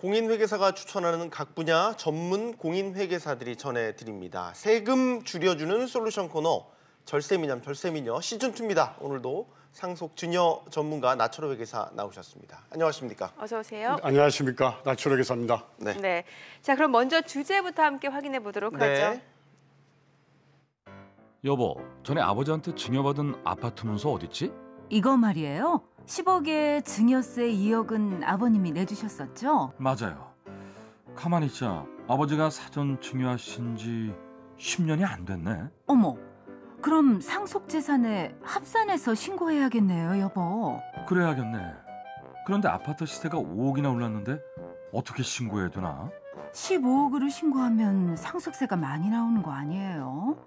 공인회계사가 추천하는 각 분야 전문 공인회계사들이 전해드립니다. 세금 줄여주는 솔루션 코너 절세미남 절세미녀 시즌2입니다. 오늘도 상속 증여 전문가 나철호 회계사 나오셨습니다. 안녕하십니까? 어서 오세요. 안녕하십니까? 나철호 회계사입니다. 네. 자, 그럼 먼저 주제부터 함께 확인해 보도록 하죠. 여보, 전에 아버지한테 증여받은 아파트 문서 어딨지? 이거 말이에요. 10억에 증여세 2억은 아버님이 내주셨었죠? 맞아요. 가만히 있자. 아버지가 사전 증여하신 지 10년이 안 됐네. 어머, 그럼 상속재산에 합산해서 신고해야겠네요, 여보. 그래야겠네. 그런데 아파트 시세가 5억이나 올랐는데 어떻게 신고해야 되나? 15억으로 신고하면 상속세가 많이 나오는 거 아니에요?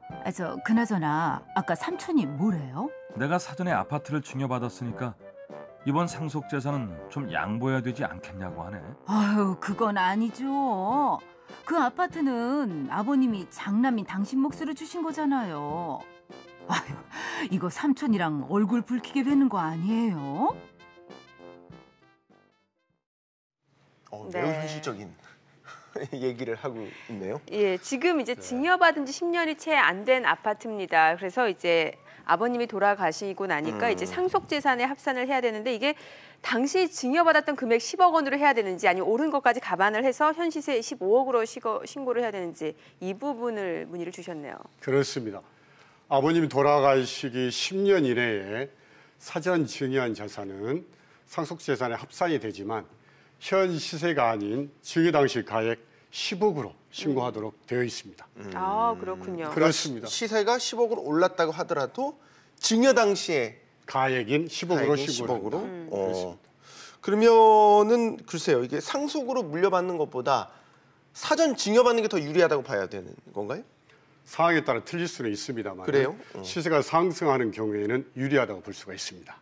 그나저나 아까 삼촌이 뭐래요? 내가 사전에 아파트를 증여받았으니까 이번 상속재산은 좀 양보해야 되지 않겠냐고 하네. 아유, 그건 아니죠. 그 아파트는 아버님이 장남인 당신 몫으로 주신 거잖아요. 아유, 이거 삼촌이랑 얼굴 붉히게 되는 거 아니에요? 매우 현실적인 얘기를 하고 있네요. 예, 지금 이제 증여받은 지 10년이 채 안 된 아파트입니다. 그래서 이제 아버님이 돌아가시고 나니까 이제 상속재산에 합산을 해야 되는데 이게 당시 증여받았던 금액 10억 원으로 해야 되는지 아니면 오른 것까지 감안을 해서 현 시세 15억으로 신고를 해야 되는지 이 부분을 문의를 주셨네요. 그렇습니다. 아버님이 돌아가시기 10년 이내에 사전 증여한 자산은 상속재산에 합산이 되지만 현 시세가 아닌 증여 당시 가액 10억으로 신고하도록 되어 있습니다. 아, 그렇군요. 그렇습니다. 시세가 10억으로 올랐다고 하더라도 증여 당시에 가액인 10억으로 신고를 10억으로? 그렇습니다. 그러면은 글쎄요. 이게 상속으로 물려받는 것보다 사전 증여받는 게 더 유리하다고 봐야 되는 건가요? 상황에 따라 틀릴 수는 있습니다만 그래요? 시세가 상승하는 경우에는 유리하다고 볼 수가 있습니다.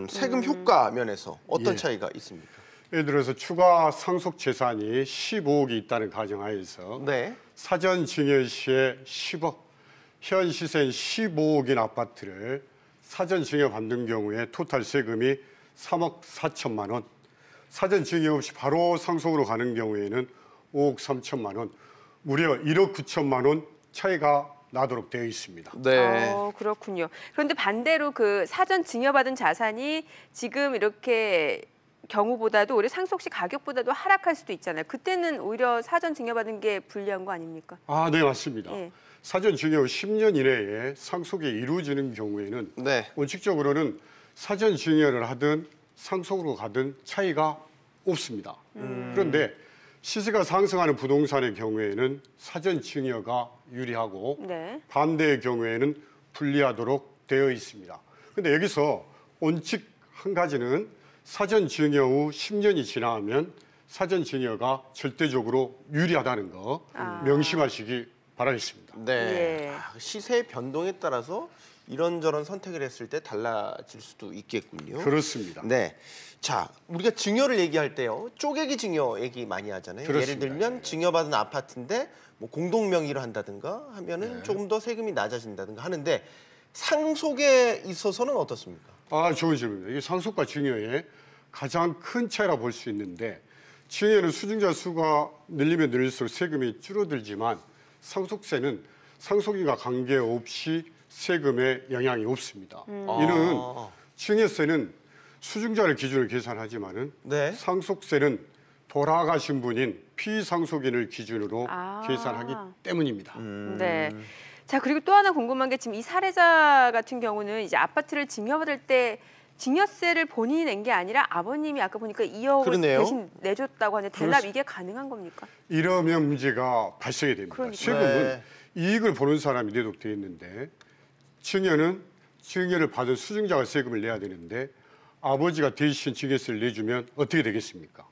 세금 효과 면에서 어떤 차이가 있습니까? 예를 들어서 추가 상속 재산이 15억이 있다는 가정하에서 네. 사전 증여 시에 10억, 현 시세인 15억인 아파트를 사전 증여 받는 경우에 토탈 세금이 3억 4천만 원, 사전 증여 없이 바로 상속으로 가는 경우에는 5억 3천만 원, 무려 1억 9천만 원 차이가 나도록 되어 있습니다. 네. 그렇군요. 그런데 반대로 그 사전 증여받은 자산이 지금 이렇게 경우보다도 오히려 상속 시 가격보다도 하락할 수도 있잖아요. 그때는 오히려 사전 증여받은 게 불리한 거 아닙니까? 아, 네, 맞습니다. 예. 사전 증여 후 10년 이내에 상속이 이루어지는 경우에는 네. 원칙적으로는 사전 증여를 하든 상속으로 가든 차이가 없습니다. 그런데 시세가 상승하는 부동산의 경우에는 사전 증여가 유리하고 네. 반대의 경우에는 불리하도록 되어 있습니다. 그런데 여기서 원칙 한 가지는 사전 증여 후 10년이 지나면 사전 증여가 절대적으로 유리하다는 거 명심하시기 바라겠습니다. 네. 예. 시세 변동에 따라서 이런저런 선택을 했을 때 달라질 수도 있겠군요. 그렇습니다. 네. 자, 우리가 증여를 얘기할 때요. 쪼개기 증여 얘기 많이 하잖아요. 그렇습니다. 예를 들면 증여받은 아파트인데 뭐 공동 명의로 한다든가 하면은 네. 조금 더 세금이 낮아진다든가 하는데 상속에 있어서는 어떻습니까? 아, 좋은 질문입니다. 이게 상속과 증여의 가장 큰 차이라 볼 수 있는데 증여는 수증자 수가 늘리면 늘릴수록 세금이 줄어들지만 상속세는 상속인과 관계없이 세금에 영향이 없습니다. 이는 증여세는 수증자를 기준으로 계산하지만은 네. 상속세는 돌아가신 분인 피상속인을 기준으로 계산하기 때문입니다. 네. 자, 그리고 또 하나 궁금한 게 지금 이 사례자 같은 경우는 이제 아파트를 증여받을 때 증여세를 본인이 낸 게 아니라 아버님이 아까 보니까 2억을 그러네요. 대신 내줬다고 하는데 대납 이게 가능한 겁니까? 이러면 문제가 발생이 됩니다. 그러니까요. 세금은 네. 이익을 보는 사람이 내도록 되어 있는데 증여는 증여를 받은 수증자가 세금을 내야 되는데 아버지가 대신 증여세를 내주면 어떻게 되겠습니까?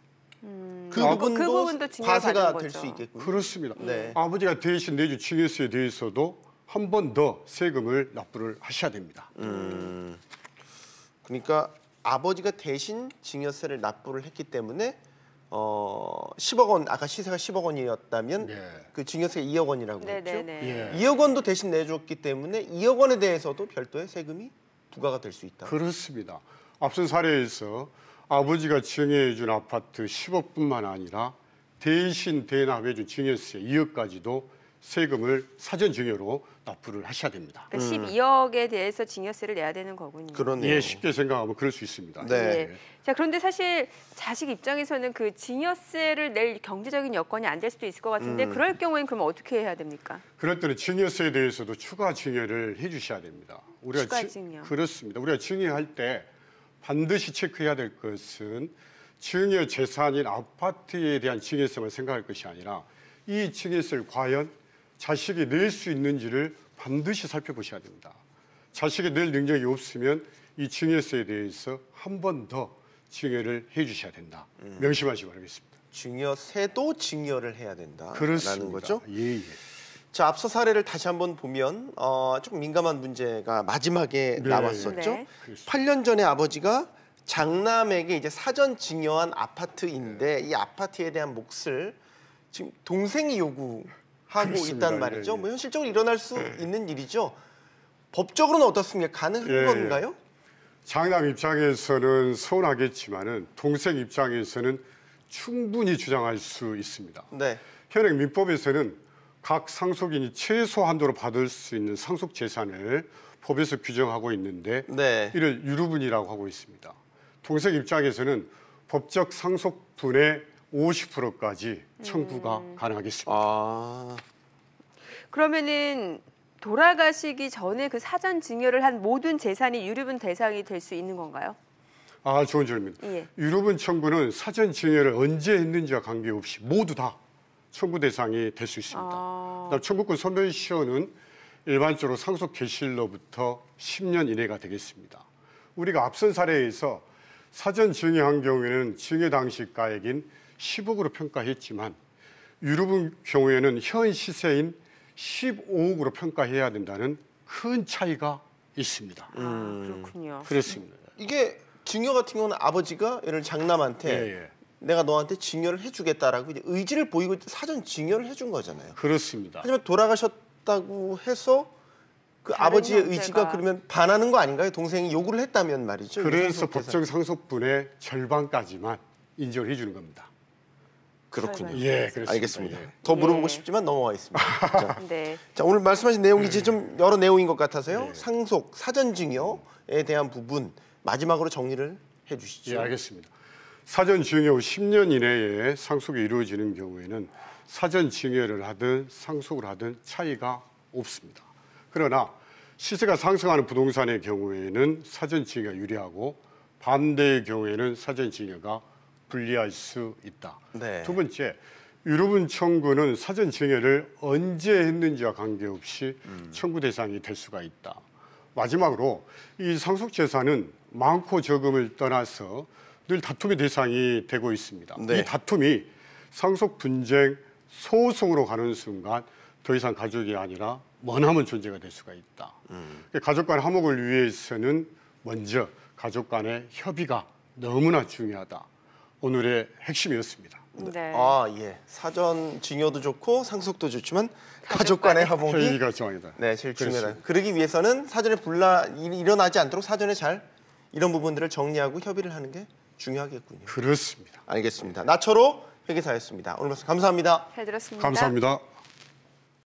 그 부분도 과세가 증여받은 될 수 거죠. 있겠군요. 그렇습니다. 네. 아버지가 대신 내준 증여세에 대해서도 한 번 더 세금을 납부를 하셔야 됩니다. 그러니까 아버지가 대신 증여세를 납부를 했기 때문에 10억 원, 아까 시세가 10억 원이었다면 네. 그 증여세가 2억 원이라고 했죠. 네네네. 예. 2억 원도 대신 내줬기 때문에 2억 원에 대해서도 별도의 세금이 부과가 될 수 있다. 그렇습니다. 앞선 사례에서 아버지가 증여해 준 아파트 10억뿐만 아니라 대신 대납해준 증여세 2억까지도 세금을 사전 증여로 납부를 하셔야 됩니다. 그러니까 12억에 대해서 증여세를 내야 되는 거군요. 그러네요. 예, 쉽게 생각하면 그럴 수 있습니다. 네. 예. 자, 그런데 사실 자식 입장에서는 그 증여세를 낼 경제적인 여건이 안 될 수도 있을 것 같은데 그럴 경우에는 그럼 어떻게 해야 됩니까? 그럴 때는 증여세에 대해서도 추가 증여를 해주셔야 됩니다. 추가 증여. 그렇습니다. 우리가 증여할 때 반드시 체크해야 될 것은 증여 재산인 아파트에 대한 증여세만 생각할 것이 아니라 이 증여세를 과연 자식이 낼 수 있는지를 반드시 살펴보셔야 됩니다. 자식이 낼 능력이 없으면 이 증여세에 대해서 한 번 더 증여를 해주셔야 된다. 명심하시기 바라겠습니다. 증여세도 증여를 해야 된다라는 그렇습니다. 거죠. 예, 예. 자, 앞서 사례를 다시 한번 보면 좀 민감한 문제가 마지막에 네. 나왔었죠. 네. 8년 전에 아버지가 장남에게 이제 사전 증여한 아파트인데 이 아파트에 대한 몫을 지금 동생이 요구하고 그렇습니다. 있단 말이죠. 예, 예. 뭐 현실적으로 일어날 수 있는 일이죠. 법적으로는 어떻습니까? 가능한 예, 예. 건가요? 장남 입장에서는 서운하겠지만은 동생 입장에서는 충분히 주장할 수 있습니다. 네. 현행 민법에서는 각 상속인이 최소 한도로 받을 수 있는 상속 재산을 법에서 규정하고 있는데 네. 이를 유류분이라고 하고 있습니다. 동생 입장에서는 법적 상속분의 50%까지 청구가 가능하겠습니다. 아. 그러면은 돌아가시기 전에 그 사전 증여를 한 모든 재산이 유류분 대상이 될 수 있는 건가요? 아, 좋은 질문. 예. 유류분 청구는 사전 증여를 언제 했는지와 관계없이 모두 다 청구 대상이 될 수 있습니다. 그다음 청구권 소멸 시효는 일반적으로 상속 개시일로부터 10년 이내가 되겠습니다. 우리가 앞선 사례에서 사전 증여한 경우에는 증여 당시 가액인 10억으로 평가했지만 유류분 경우에는 현 시세인 15억으로 평가해야 된다는 큰 차이가 있습니다. 그렇군요. 그렇습니다. 이게 증여 같은 경우는 아버지가 예를 장남한테 예, 예. 내가 너한테 증여를 해주겠다라고 이제 의지를 보이고 사전 증여를 해준 거잖아요. 그렇습니다. 하지만 돌아가셨다고 해서 그 다른 아버지의 형제가. 의지가 그러면 반하는 거 아닌가요? 동생이 요구를 했다면 말이죠. 그래서 상속 법정 상속분의 절반까지만 인정을 해주는 겁니다. 그렇군요. 예, 그렇습니다. 알겠습니다. 예. 더 물어보고 예. 싶지만 넘어가겠습니다. 자, 네. 자, 오늘 말씀하신 내용이 이제 좀 여러 내용인 것 같아서요. 네. 상속, 사전 증여에 대한 부분 마지막으로 정리를 해주시죠. 예, 알겠습니다. 사전 증여 후 10년 이내에 상속이 이루어지는 경우에는 사전 증여를 하든 상속을 하든 차이가 없습니다. 그러나 시세가 상승하는 부동산의 경우에는 사전 증여가 유리하고 반대의 경우에는 사전 증여가 불리할 수 있다. 네. 두 번째, 유류분 청구는 사전 증여를 언제 했는지와 관계없이 청구 대상이 될 수가 있다. 마지막으로 이 상속 재산은 많고 적음을 떠나서 늘 다툼의 대상이 되고 있습니다. 네. 이 다툼이 상속 분쟁, 소송으로 가는 순간 더 이상 가족이 아니라 머나먼 존재가 될 수가 있다. 가족 간 화목을 위해서는 먼저 가족 간의 협의가 너무나 중요하다. 오늘의 핵심이었습니다. 네. 아, 예. 사전 증여도 좋고 상속도 좋지만 가족 간의 화목이 협의가 중요하다. 네, 제일 중요하다. 그렇습니다. 그러기 위해서는 사전에 일어나지 않도록 사전에 잘 이런 부분들을 정리하고 협의를 하는 게 중요하겠군요. 그렇습니다. 알겠습니다. 나초로 회계사였습니다. 오늘 말씀 감사합니다. 잘 들었습니다. 감사합니다.